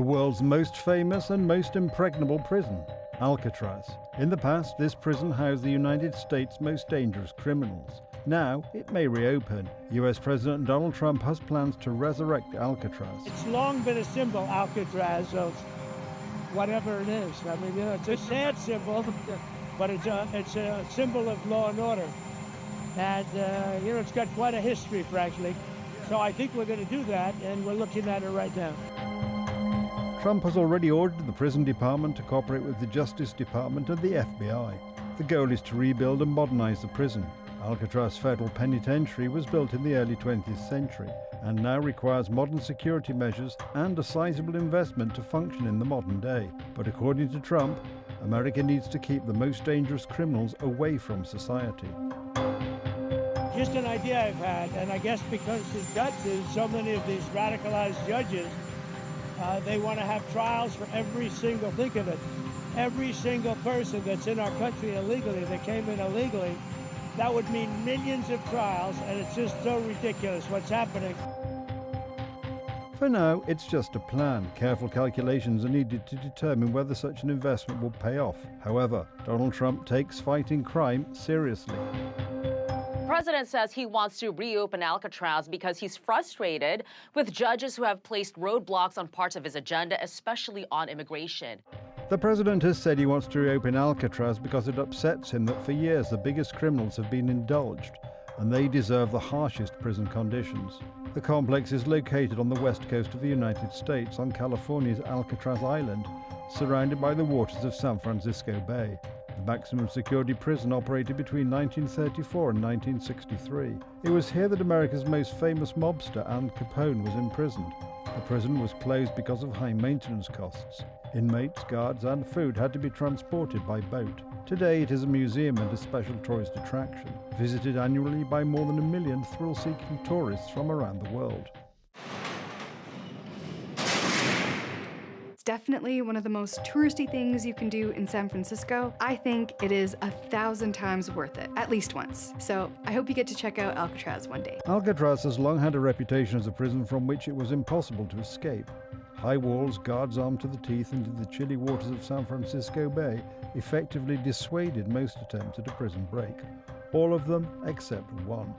the world's most famous and most impregnable prison, Alcatraz. In the past, this prison housed the United States' most dangerous criminals. Now, it may reopen. US President Donald Trump has plans to resurrect Alcatraz. It's long been a symbol, Alcatraz, of whatever it is. I mean, it's a sad symbol, but it's a symbol of law and order. And, it's got quite a history, frankly. So I think we're going to do that, and we're looking at it right now. Trump has already ordered the prison department to cooperate with the Justice Department and the FBI. The goal is to rebuild and modernize the prison. Alcatraz Federal Penitentiary was built in the early 20th century and now requires modern security measures and a sizable investment to function in the modern day. But according to Trump, America needs to keep the most dangerous criminals away from society. Just an idea I've had, and I guess because the judges, so many of these radicalized judges, they want to have trials for every single, think of it, every single person that's in our country illegally, that came in illegally. That would mean millions of trials, and it's just so ridiculous what's happening. For now, it's just a plan. Careful calculations are needed to determine whether such an investment will pay off. However, Donald Trump takes fighting crime seriously. The president says he wants to reopen Alcatraz because he's frustrated with judges who have placed roadblocks on parts of his agenda, especially on immigration. The president has said he wants to reopen Alcatraz because it upsets him that for years the biggest criminals have been indulged, and they deserve the harshest prison conditions. The complex is located on the west coast of the United States on California's Alcatraz Island, surrounded by the waters of San Francisco Bay. The maximum security prison operated between 1934 and 1963. It was here that America's most famous mobster, Al Capone, was imprisoned. The prison was closed because of high maintenance costs. Inmates, guards and food had to be transported by boat. Today it is a museum and a special tourist attraction, visited annually by more than 1 million thrill-seeking tourists from around the world. It's definitely one of the most touristy things you can do in San Francisco. I think it is 1,000 times worth it, at least once. So I hope you get to check out Alcatraz one day. Alcatraz has long had a reputation as a prison from which it was impossible to escape. High walls, guards armed to the teeth into the chilly waters of San Francisco Bay effectively dissuaded most attempts at a prison break. All of them except one.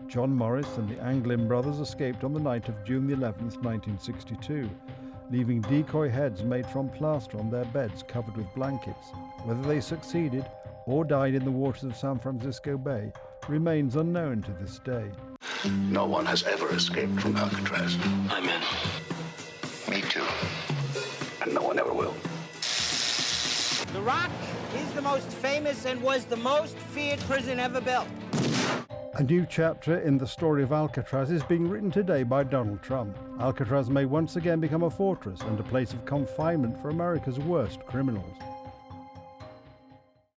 John Morris and the Anglin brothers escaped on the night of June 11, 1962. Leaving decoy heads made from plaster on their beds covered with blankets. Whether they succeeded or died in the waters of San Francisco Bay remains unknown to this day. No one has ever escaped from Alcatraz. I'm in. Me too. And no one ever will. The Rock is the most famous and was the most feared prison ever built. A new chapter in the story of Alcatraz is being written today by Donald Trump. Alcatraz may once again become a fortress and a place of confinement for America's worst criminals.